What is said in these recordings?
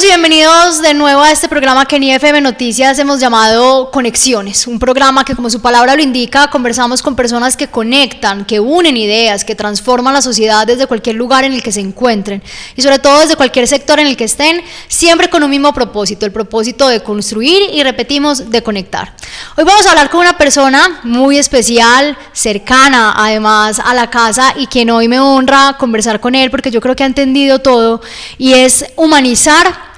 Saludos y bienvenidos de nuevo a este programa que en IFM Noticias hemos llamado Conexiones, un programa que, como su palabra lo indica, conversamos con personas que conectan, que unen ideas, que transforman la sociedad desde cualquier lugar en el que se encuentren y sobre todo desde cualquier sector en el que estén, siempre con un mismo propósito, el propósito de construir y, repetimos, de conectar. Hoy vamos a hablar con una persona muy especial, cercana además a la casa y quien hoy me honra conversar con él porque yo creo que ha entendido todo y es humanizar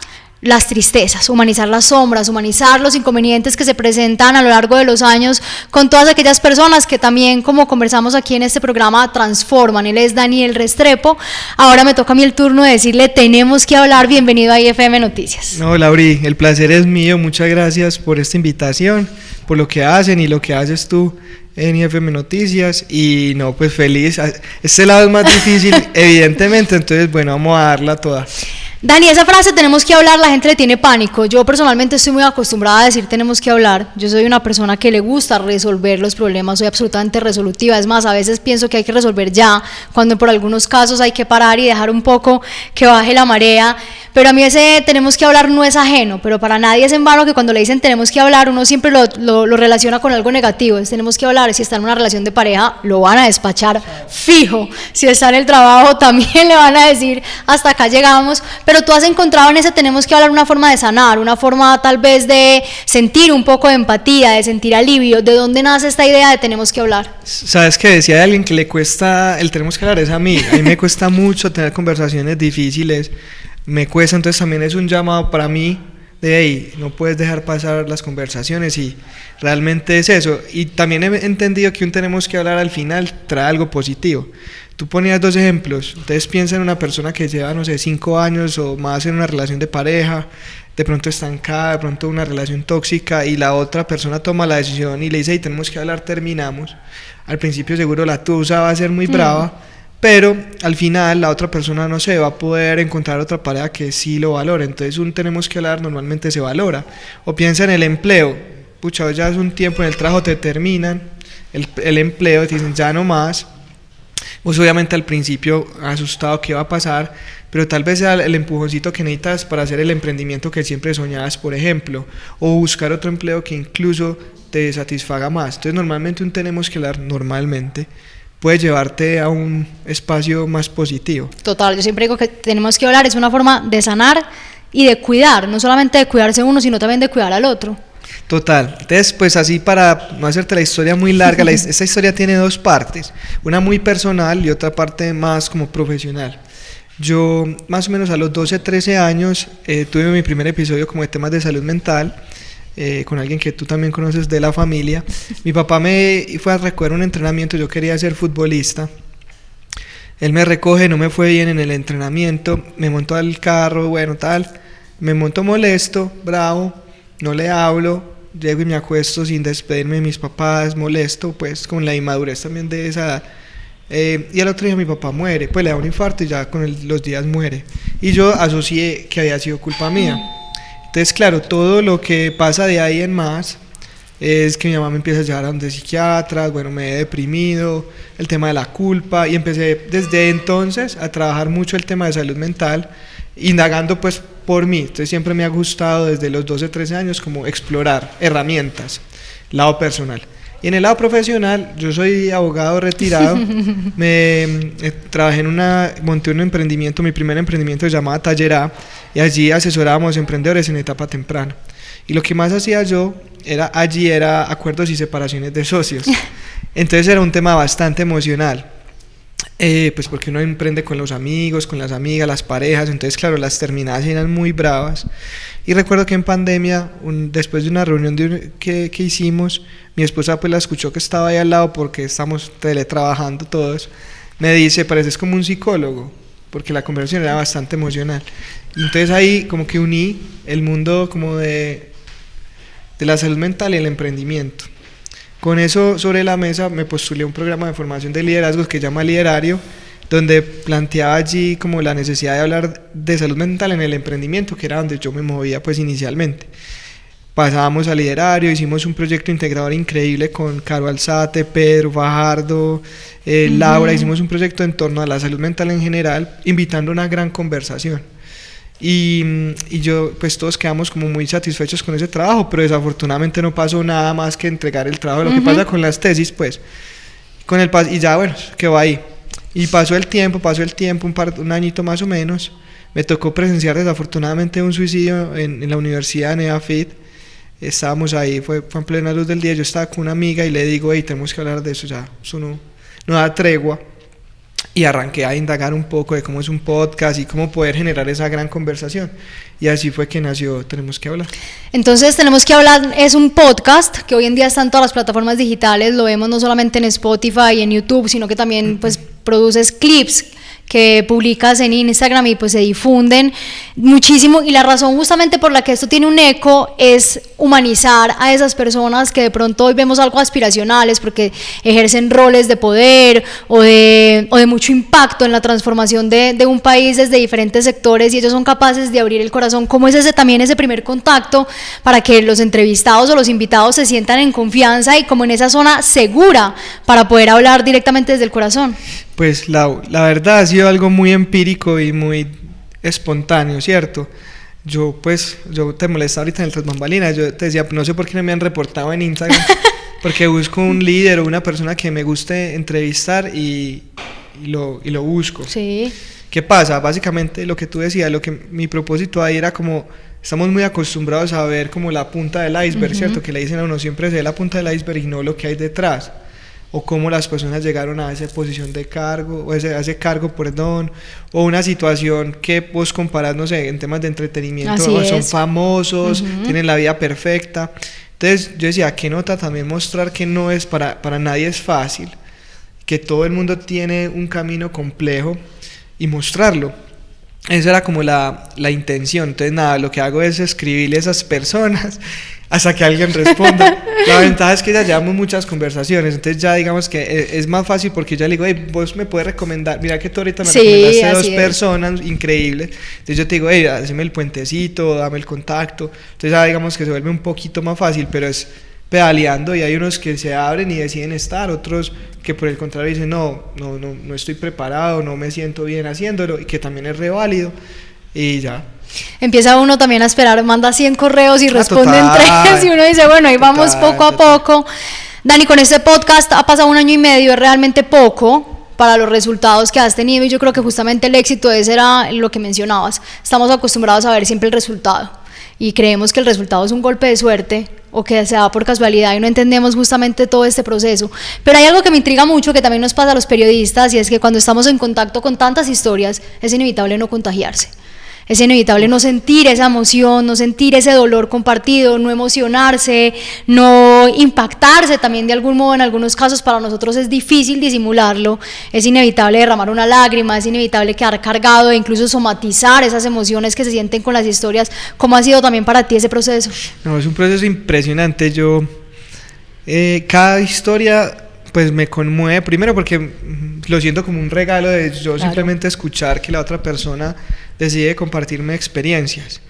las tristezas, humanizar las sombras, humanizar los inconvenientes que se presentan a lo largo de los años con todas aquellas personas que también, como conversamos aquí en este programa, transforman. Él es Daniel Restrepo. Ahora me toca a mí el turno de decirle, tenemos que hablar. Bienvenido a IFM Noticias. No, Lauri, el placer es mío. Muchas gracias por esta invitación, por lo que hacen y lo que haces tú en IFM Noticias. Y no, pues feliz. Este lado es más difícil, evidentemente, entonces bueno, vamos a darla toda. Dani, esa frase tenemos que hablar, la gente le tiene pánico. Yo personalmente estoy muy acostumbrada a decir tenemos que hablar. Yo soy una persona que le gusta resolver los problemas, soy absolutamente resolutiva. Es más, a veces pienso que hay que resolver ya, cuando por algunos casos hay que parar y dejar un poco que baje la marea. Pero a mí ese tenemos que hablar no es ajeno, pero para nadie es en vano que cuando le dicen tenemos que hablar, uno siempre lo relaciona con algo negativo. Es tenemos que hablar, si está en una relación de pareja, lo van a despachar fijo. Si está en el trabajo, también le van a decir hasta acá llegamos. Pero tú has encontrado en ese tenemos que hablar una forma de sanar, una forma tal vez de sentir un poco de empatía, de sentir alivio. ¿De dónde nace esta idea de tenemos que hablar? Sabes que decía de alguien que le cuesta el tenemos que hablar, es a mí me cuesta mucho tener conversaciones difíciles, me cuesta, entonces también es un llamado para mí de ahí, no puedes dejar pasar las conversaciones y realmente es eso. Y también he entendido que un tenemos que hablar al final trae algo positivo. Tú ponías dos ejemplos, entonces piensa en una persona que lleva, no sé, 5 años o más en una relación de pareja, de pronto estancada, de pronto una relación tóxica y la otra persona toma la decisión y le dice, hey, tenemos que hablar, terminamos. Al principio seguro la tusa va a ser muy brava, pero al final la otra persona, no sé, va a poder encontrar otra pareja que sí lo valore, entonces un tenemos que hablar normalmente se valora. O piensa en el empleo, pucha, ya es un tiempo en el trabajo, te terminan el empleo, te dicen ya no más. Pues obviamente al principio asustado qué va a pasar, pero tal vez sea el empujoncito que necesitas para hacer el emprendimiento que siempre soñabas, por ejemplo, o buscar otro empleo que incluso te satisfaga más. Entonces normalmente un tenemos que hablar, normalmente puede llevarte a un espacio más positivo. Total, yo siempre digo que tenemos que hablar, es una forma de sanar y de cuidar, no solamente de cuidarse uno, sino también de cuidar al otro. Total, entonces pues así para no hacerte la historia muy larga, esta historia tiene dos partes, una muy personal y otra parte más como profesional. Yo más o menos a los 12, 13 años tuve mi primer episodio como de temas de salud mental, con alguien que tú también conoces de la familia. Mi papá me fue a recoger un entrenamiento, yo quería ser futbolista. Él me recoge, no me fue bien en el entrenamiento, me montó al carro, bueno tal, me montó molesto, bravo, no le hablo, llego y me acuesto sin despedirme de mis papás, molesto, pues con la inmadurez también de esa edad. Y al otro día mi papá muere, pues le da un infarto y ya con los días muere. Y yo asocié que había sido culpa mía. Entonces, claro, todo lo que pasa de ahí en más es que mi mamá me empieza a llevar a donde psiquiatras, bueno, me he deprimido, el tema de la culpa, y empecé desde entonces a trabajar mucho el tema de salud mental, indagando pues por mí. Entonces siempre me ha gustado desde los 12, 13 años como explorar herramientas, lado personal. Y en el lado profesional, yo soy abogado retirado, trabajé monté un emprendimiento, mi primer emprendimiento se llamaba Taller A, y allí asesorábamos emprendedores en etapa temprana. Y lo que más hacía yo era acuerdos y separaciones de socios. Entonces era un tema bastante emocional. Pues porque uno emprende con los amigos, con las amigas, las parejas, entonces claro, las terminadas eran muy bravas. Y recuerdo que en pandemia, después de una reunión que hicimos, mi esposa pues la escuchó que estaba ahí al lado porque estamos teletrabajando todos, me dice, pareces como un psicólogo, porque la conversación era bastante emocional. Y entonces ahí como que uní el mundo como de la salud mental y el emprendimiento. Con eso sobre la mesa me postulé a un programa de formación de liderazgos que se llama Liderario, donde planteaba allí como la necesidad de hablar de salud mental en el emprendimiento, que era donde yo me movía pues inicialmente. Pasábamos a Liderario, hicimos un proyecto integrador increíble con Caro Alzate, Pedro Fajardo, Laura, hicimos un proyecto en torno a la salud mental en general, invitando a una gran conversación. y yo, pues todos quedamos como muy satisfechos con ese trabajo, pero desafortunadamente no pasó nada más que entregar el trabajo. Lo que pasa con las tesis, pues, y ya bueno, quedó ahí. Y pasó el tiempo, un añito más o menos. Me tocó presenciar desafortunadamente un suicidio en la universidad, en EAFIT. Estábamos ahí, fue en plena luz del día. Yo estaba con una amiga y le digo, hey, tenemos que hablar de eso, ya, eso no da tregua. Y arranqué a indagar un poco de cómo es un podcast y cómo poder generar esa gran conversación. Y así fue que nació Tenemos que hablar. Entonces, Tenemos que hablar es un podcast que hoy en día está en todas las plataformas digitales. Lo vemos no solamente en Spotify y en YouTube, sino que también pues produces clips que publicas en Instagram y pues se difunden muchísimo, y la razón justamente por la que esto tiene un eco es humanizar a esas personas que de pronto hoy vemos algo aspiracionales porque ejercen roles de poder o de mucho impacto en la transformación de un país desde diferentes sectores, y ellos son capaces de abrir el corazón. ¿Cómo es ese primer contacto para que los entrevistados o los invitados se sientan en confianza y como en esa zona segura para poder hablar directamente desde el corazón? Pues la verdad ha sido algo muy empírico y muy espontáneo, ¿cierto? Yo te molestaba ahorita en el tras bambalinas, yo te decía, no sé por qué no me han reportado en Instagram, porque busco un líder o una persona que me guste entrevistar y lo busco. Sí. ¿Qué pasa? Básicamente lo que tú decías, mi propósito ahí era como, estamos muy acostumbrados a ver como la punta del iceberg, ¿cierto? Que le dicen a uno, siempre se ve la punta del iceberg y no lo que hay detrás, o cómo las personas llegaron a esa posición de cargo, o a ese cargo, o una situación que vos comparás, no sé, en temas de entretenimiento, son famosos, tienen la vida perfecta. Entonces yo decía, qué nota también mostrar que no es para nadie es fácil, que todo el mundo tiene un camino complejo, y mostrarlo. Esa era como la intención. Entonces nada, lo que hago es escribirle a esas personas hasta que alguien responda. La ventaja es que ya llevamos muchas conversaciones, entonces ya digamos que es más fácil, porque yo le digo, hey, vos me puedes recomendar, mira que tú ahorita me recomendaste dos personas increíbles, entonces yo te digo, hey, hazme el puentecito, dame el contacto. Entonces ya digamos que se vuelve un poquito más fácil, pero es pedaleando, y hay unos que se abren y deciden estar, otros que por el contrario dicen, no estoy preparado, no me siento bien haciéndolo, y que también es re válido, y ya. Empieza uno también a esperar, manda 100 correos y responden 3, y uno dice, bueno, ahí vamos poco a poco. Dani, con este podcast ha pasado 1 año y medio, es realmente poco para los resultados que has tenido, y yo creo que justamente el éxito de ese era lo que mencionabas. Estamos acostumbrados a ver siempre el resultado, y creemos que el resultado es un golpe de suerte o que se da por casualidad, y no entendemos justamente todo este proceso. Pero hay algo que me intriga mucho, que también nos pasa a los periodistas, y es que cuando estamos en contacto con tantas historias es inevitable no contagiarse. Es inevitable no sentir esa emoción, no sentir ese dolor compartido, no emocionarse, no impactarse también de algún modo. En algunos casos para nosotros es difícil disimularlo, es inevitable derramar una lágrima, es inevitable quedar cargado e incluso somatizar esas emociones que se sienten con las historias. ¿Cómo ha sido también para ti ese proceso? No, es un proceso impresionante. Cada historia pues me conmueve, primero porque lo siento como un regalo de yo simplemente escuchar que la otra persona decide compartirme experiencias,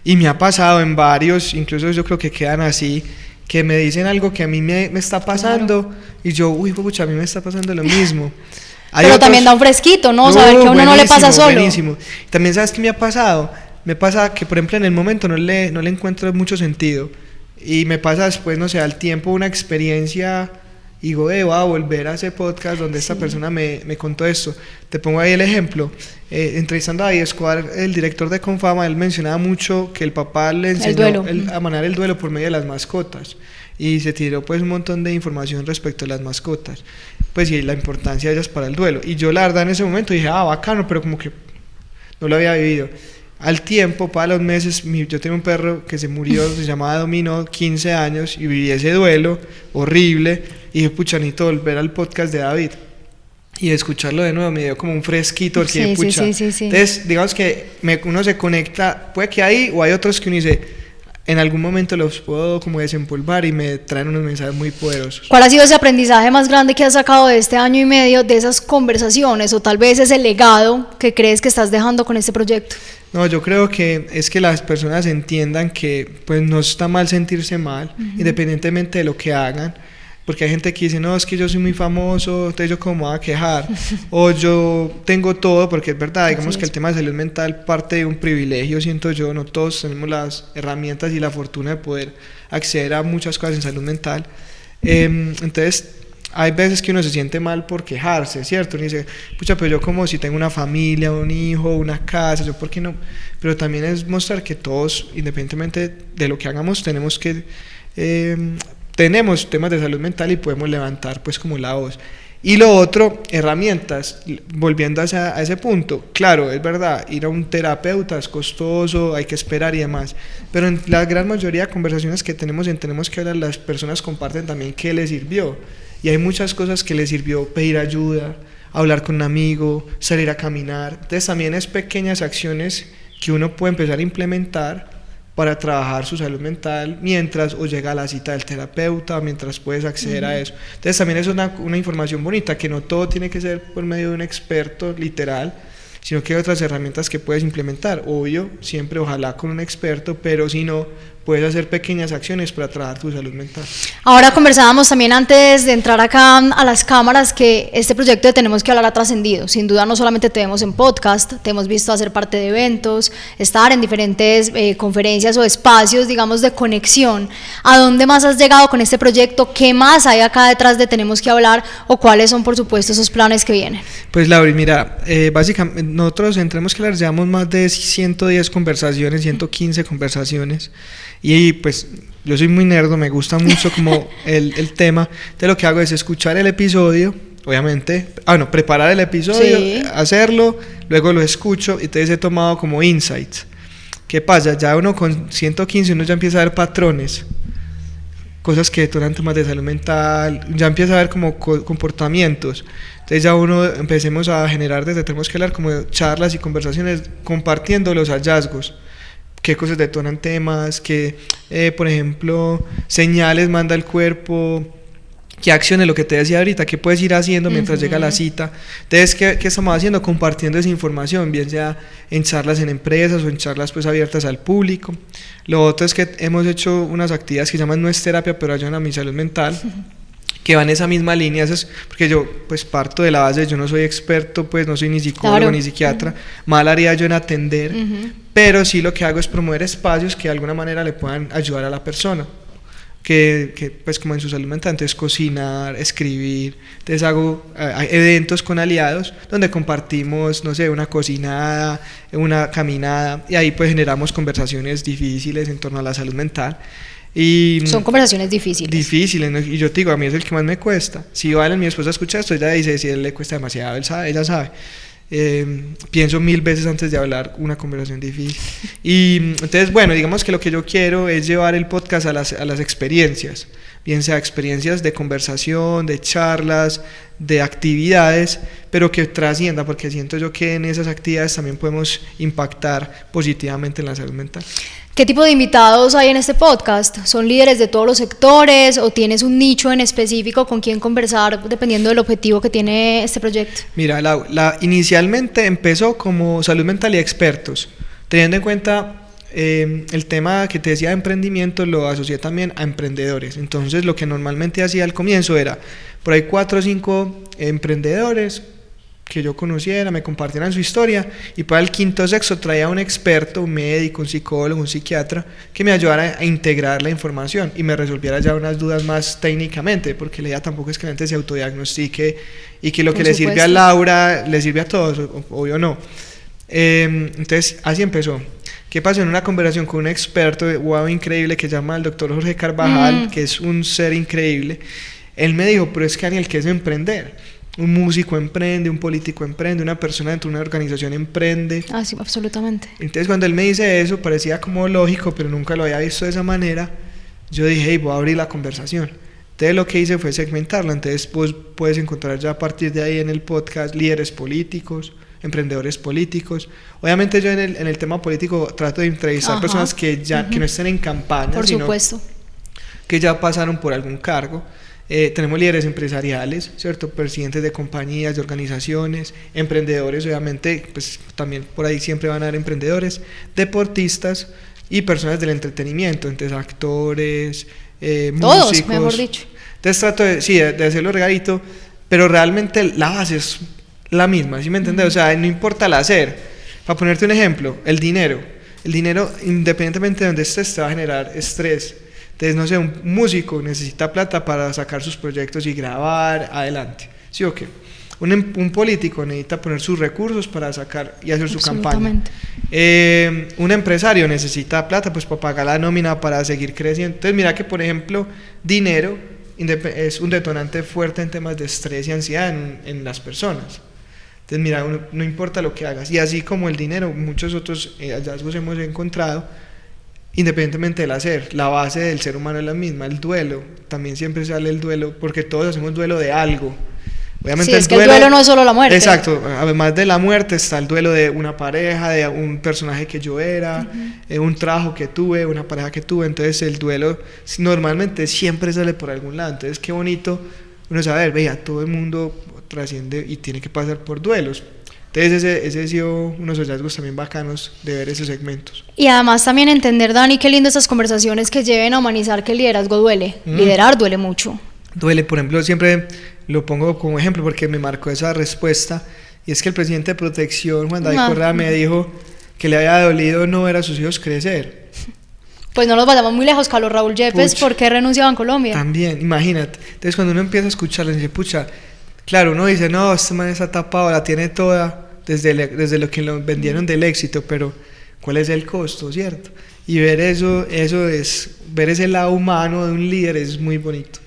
y me ha pasado en varios, incluso yo creo que quedan así, que me dicen algo que a mí me está pasando, y yo, uy, pucha, a mí me está pasando lo mismo. Pero también da un fresquito, ¿no? Saber que a uno no le pasa solo. Buenísimo. También, ¿sabes qué me ha pasado? Me pasa que, por ejemplo, en el momento no le encuentro mucho sentido, y me pasa después, no sé, al tiempo, una experiencia, y digo, voy a volver a ese podcast donde esta persona me contó esto. Te pongo ahí el ejemplo. Entrevistando a David Escobar, el director de Confama, él mencionaba mucho que el papá le enseñó a manejar el duelo por medio de las mascotas, y se tiró pues un montón de información respecto a las mascotas, pues, y la importancia de ellas para el duelo. Y yo la verdad en ese momento dije, bacano, pero como que no lo había vivido. Al tiempo, para los meses, yo tenía un perro que se murió, se llamaba Domino, 15 años, y viví ese duelo horrible, y dije, pucha, necesito volver al podcast de David y escucharlo de nuevo. Me dio como un fresquito, porque pucha. Sí. Entonces, digamos que uno se conecta, puede que ahí, o hay otros que uno dice, en algún momento los puedo como desempolvar y me traen unos mensajes muy poderosos. ¿Cuál ha sido ese aprendizaje más grande que has sacado de este 1 año y medio, de esas conversaciones, o tal vez ese legado que crees que estás dejando con este proyecto? No, yo creo que es que las personas entiendan que pues no está mal sentirse mal, independientemente de lo que hagan. porque hay gente que dice, no, es que yo soy muy famoso, entonces yo cómo me voy a quejar, o yo tengo todo, porque es verdad, digamos que el tema de salud mental parte de un privilegio, siento yo, no todos tenemos las herramientas y la fortuna de poder acceder a muchas cosas en salud mental. Entonces hay veces que uno se siente mal por quejarse, ¿cierto? Uno dice, pucha, pero yo como si tengo una familia, un hijo, una casa, yo por qué no, pero también es mostrar que todos, independientemente de lo que hagamos, tenemos temas de salud mental y podemos levantar pues como la voz. Y lo otro, herramientas, volviendo a ese punto, claro, es verdad, ir a un terapeuta es costoso, hay que esperar y demás, pero en la gran mayoría de conversaciones que tenemos en Tenemos que Hablar, las personas comparten también qué les sirvió, y hay muchas cosas que les sirvió: pedir ayuda, hablar con un amigo, salir a caminar. Entonces también es pequeñas acciones que uno puede empezar a implementar para trabajar su salud mental mientras o llega a la cita del terapeuta, mientras puedes acceder a eso. Entonces también es una información bonita, que no todo tiene que ser por medio de un experto literal, sino que hay otras herramientas que puedes implementar. Obvio, siempre ojalá con un experto, pero si no, puedes hacer pequeñas acciones para trabajar tu salud mental. Ahora conversábamos también antes de entrar acá a las cámaras que este proyecto de Tenemos que Hablar ha trascendido. Sin duda no solamente te vemos en podcast, te hemos visto hacer parte de eventos, estar en diferentes conferencias o espacios, digamos, de conexión. ¿A dónde más has llegado con este proyecto? ¿Qué más hay acá detrás de Tenemos que Hablar? ¿O cuáles son, por supuesto, esos planes que vienen? Pues Laura, mira, básicamente nosotros en Tenemos que Hablar llevamos más de 110 conversaciones, 115 conversaciones. Y pues yo soy muy nerdo, me gusta mucho como el tema. Entonces lo que hago es escuchar el episodio, obviamente, preparar el episodio, sí, hacerlo, luego lo escucho y entonces he tomado como insights. ¿Qué pasa? Ya uno con 115 uno ya empieza a ver patrones, cosas que detonan temas de salud mental, ya empieza a ver como comportamientos. Entonces ya empecemos a generar desde Tenemos que Hablar como charlas y conversaciones compartiendo los hallazgos. Qué cosas detonan temas, qué, por ejemplo, señales manda el cuerpo, qué acciones, lo que te decía ahorita, qué puedes ir haciendo mientras llega la cita. Entonces, ¿qué estamos haciendo? Compartiendo esa información, bien sea en charlas en empresas o en charlas pues abiertas al público. Lo otro es que hemos hecho unas actividades que llaman No es terapia, pero ayudan a mi salud mental, que van en esa misma línea. Eso es porque yo pues parto de la base, yo no soy experto, pues no soy ni psicólogo, claro, ni psiquiatra, mal haría yo en atender, pero sí lo que hago es promover espacios que de alguna manera le puedan ayudar a la persona, que pues como en su salud mental. Entonces cocinar, escribir, entonces hago eventos con aliados donde compartimos, no sé, una cocinada, una caminada, y ahí pues generamos conversaciones difíciles en torno a la salud mental. Y son conversaciones difíciles, ¿no? Y yo te digo, a mí es el que más me cuesta. Si Valen, mi esposa, escucha esto, ella dice, si a él le cuesta demasiado, ella sabe. Pienso 1000 veces antes de hablar una conversación difícil. Y entonces, bueno, digamos que lo que yo quiero es llevar el podcast a las experiencias, bien sea experiencias de conversación, de charlas, de actividades, pero que trascienda, porque siento yo que en esas actividades también podemos impactar positivamente en la salud mental. ¿Qué tipo de invitados hay en este podcast? ¿Son líderes de todos los sectores o tienes un nicho en específico con quien conversar dependiendo del objetivo que tiene este proyecto? Mira, inicialmente empezó como salud mental y expertos, teniendo en cuenta el tema que te decía de emprendimiento, lo asocié también a emprendedores. Entonces lo que normalmente hacía al comienzo era por ahí 4 o 5 emprendedores que yo conociera, me compartieran su historia, y para el quinto o sexto traía un experto, un médico, un psicólogo, un psiquiatra, que me ayudara a integrar la información y me resolviera ya unas dudas más técnicamente, porque la idea tampoco es que la gente se autodiagnostique y que lo que le sirve a Laura le sirve a todos, obvio no. Entonces así empezó. ¿Qué pasó? En una conversación con un experto increíble que se llama el doctor Jorge Carvajal, que es un ser increíble, él me dijo, pero es que Daniel, ¿qué es emprender? Un músico emprende, un político emprende, una persona dentro de una organización emprende. Ah, sí, absolutamente. Entonces cuando él me dice eso, parecía como lógico, pero nunca lo había visto de esa manera. Yo dije, hey, voy a abrir la conversación. Entonces lo que hice fue segmentarla. Entonces vos puedes encontrar ya a partir de ahí en el podcast líderes políticos, emprendedores políticos. Obviamente yo en el tema político trato de entrevistar personas que ya que no estén en campaña, por supuesto, que ya pasaron por algún cargo. Tenemos líderes empresariales, ¿cierto? Presidentes de compañías, de organizaciones, emprendedores, obviamente, pues también por ahí siempre van a haber emprendedores, deportistas y personas del entretenimiento, entonces actores, todos, músicos. mejor dicho. Entonces trato de hacerlo regalito, pero realmente la base es la misma, ¿sí me entiendes? O sea, no importa el hacer. Para ponerte un ejemplo, el dinero, independientemente de donde estés, te va a generar estrés. Entonces, no sé, un músico necesita plata para sacar sus proyectos y grabar adelante, ¿sí o qué? Un político necesita poner sus recursos para sacar y hacer su campaña. Un empresario necesita plata pues para pagar la nómina para seguir creciendo. Entonces mira que por ejemplo dinero es un detonante fuerte en temas de estrés y ansiedad en las personas. Entonces mira, no importa lo que hagas, y así como el dinero, muchos otros hallazgos hemos encontrado, independientemente del hacer, la base del ser humano es la misma. El duelo, también siempre sale el duelo, porque todos hacemos duelo de algo. Obviamente sí, es que el duelo no es solo la muerte. Exacto, además de la muerte está el duelo de una pareja, de un personaje que yo era, un trabajo que tuve, una pareja que tuve. Entonces el duelo normalmente siempre sale por algún lado. Entonces qué bonito uno saber, veía, todo el mundo trasciende y tiene que pasar por duelos. Entonces ese ha sido unos hallazgos también bacanos de ver esos segmentos. Y además también entender, Dani, qué lindo estas conversaciones que lleven a humanizar que el liderazgo duele. Liderar duele mucho. Duele, por ejemplo, siempre lo pongo como ejemplo porque me marcó esa respuesta, y es que el presidente de Protección, Juan David Correa, me dijo que le había dolido no ver a sus hijos crecer. Pues no nos vayamos muy lejos, Carlos Raúl Yepes, ¿por qué renunciaba en Colombia? También, imagínate. Entonces cuando uno empieza a escucharlo, dice, pucha, claro, uno dice, no, este man está tapado, la tiene toda, desde lo que lo vendieron del éxito, pero ¿cuál es el costo, cierto? Y ver ver ese lado humano de un líder es muy bonito.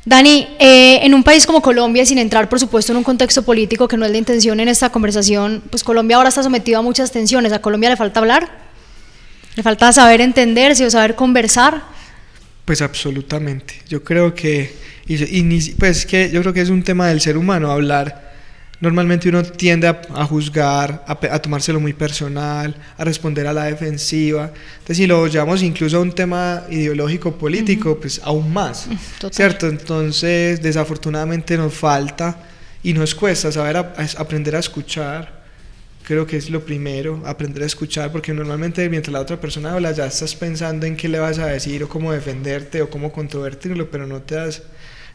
Dani, en un país como Colombia, sin entrar por supuesto en un contexto político que no es la intención en esta conversación, pues Colombia ahora está sometido a muchas tensiones. ¿A Colombia le falta hablar? ¿Le falta saber entenderse o saber conversar? Pues absolutamente. Yo creo que, yo creo que es un tema del ser humano hablar. Normalmente uno tiende a juzgar, a tomárselo muy personal, a responder a la defensiva. Entonces, si lo llevamos incluso a un tema ideológico, político, pues aún más, ¿cierto? Entonces, desafortunadamente nos falta y nos cuesta saber aprender a escuchar. Creo que es lo primero, aprender a escuchar, porque normalmente mientras la otra persona habla ya estás pensando en qué le vas a decir o cómo defenderte o cómo controvertirlo, pero no te das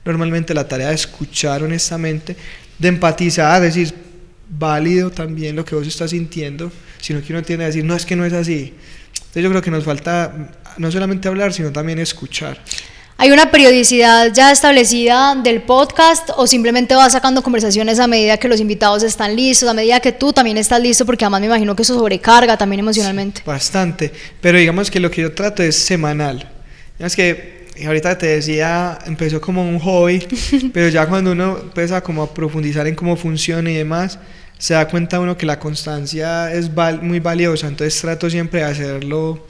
normalmente la tarea de escuchar honestamente, de empatizar, decir, válido también lo que vos estás sintiendo, sino que uno tiene que decir, no, es que no es así. Entonces yo creo que nos falta no solamente hablar, sino también escuchar. ¿Hay una periodicidad ya establecida del podcast o simplemente vas sacando conversaciones a medida que los invitados están listos, a medida que tú también estás listo, porque además me imagino que eso sobrecarga también emocionalmente? Bastante, pero digamos que lo que yo trato es semanal. Es que ahorita te decía, empezó como un hobby, pero ya cuando uno empieza como a profundizar en cómo funciona y demás, se da cuenta uno que la constancia es muy valiosa. Entonces trato siempre de hacerlo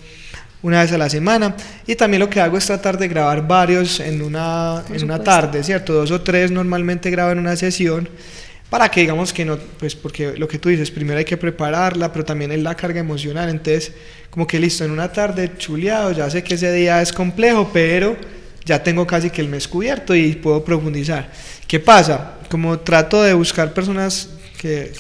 una vez a la semana, y también lo que hago es tratar de grabar varios en una tarde, ¿cierto? 2 o 3 normalmente grabo en una sesión, para que digamos que no, pues porque lo que tú dices, primero hay que prepararla, pero también es la carga emocional. Entonces como que listo, en una tarde chuleado, ya sé que ese día es complejo, pero ya tengo casi que el mes cubierto y puedo profundizar. ¿Qué pasa? Como trato de buscar personas que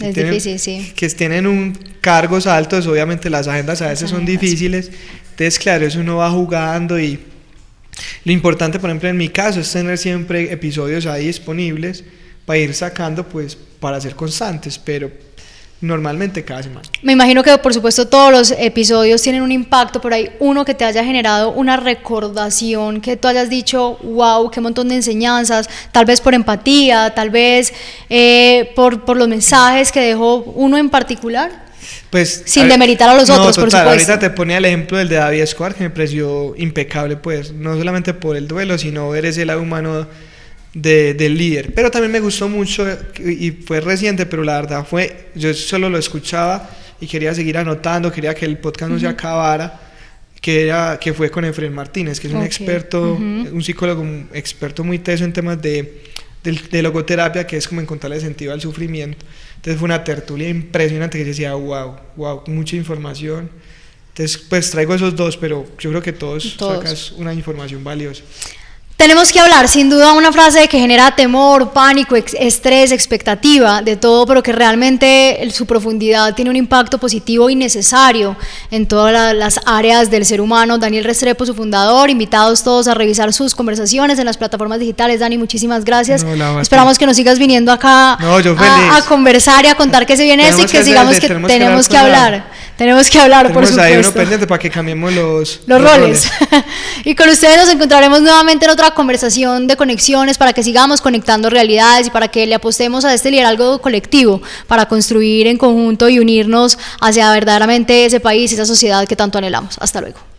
tienen cargos altos, obviamente las agendas a veces son difíciles. Entonces claro, eso uno va jugando, y lo importante, por ejemplo en mi caso, es tener siempre episodios ahí disponibles para ir sacando, pues para ser constantes, pero normalmente cada semana. Me imagino que por supuesto todos los episodios tienen un impacto, pero hay uno que te haya generado una recordación, que tú hayas dicho, wow, qué montón de enseñanzas, tal vez por empatía, tal vez por los mensajes que dejó uno en particular. Pues, sin demeritar a los otros, por supuesto. Ahorita te ponía el ejemplo del de David Escobar, que me pareció impecable, pues, no solamente por el duelo, sino ver ese lado humano del líder. Pero también me gustó mucho, y fue reciente, pero la verdad yo solo lo escuchaba y quería seguir anotando, quería que el podcast no se acabara, que fue con Efraín Martínez, que es un experto, un psicólogo, un experto muy teso en temas de logoterapia, que es como encontrarle sentido al sufrimiento. Entonces fue una tertulia impresionante que yo decía, wow, mucha información. Entonces pues traigo esos dos, pero yo creo que todos sacas una información valiosa. Tenemos que hablar, sin duda, una frase que genera temor, pánico, estrés, expectativa de todo, pero que realmente su profundidad tiene un impacto positivo y necesario en todas las áreas del ser humano. Daniel Restrepo, su fundador, invitados todos a revisar sus conversaciones en las plataformas digitales. Dani, muchísimas gracias. Esperamos que nos sigas viniendo acá a conversar y a contar qué se viene esto y que sigamos que tenemos que hablar. Tenemos que hablar, por supuesto. Ahí uno pendiente para que cambiemos los roles. Y con ustedes nos encontraremos nuevamente en otra conversación de conexiones para que sigamos conectando realidades y para que le apostemos a este liderazgo colectivo para construir en conjunto y unirnos hacia verdaderamente ese país, esa sociedad que tanto anhelamos. Hasta luego.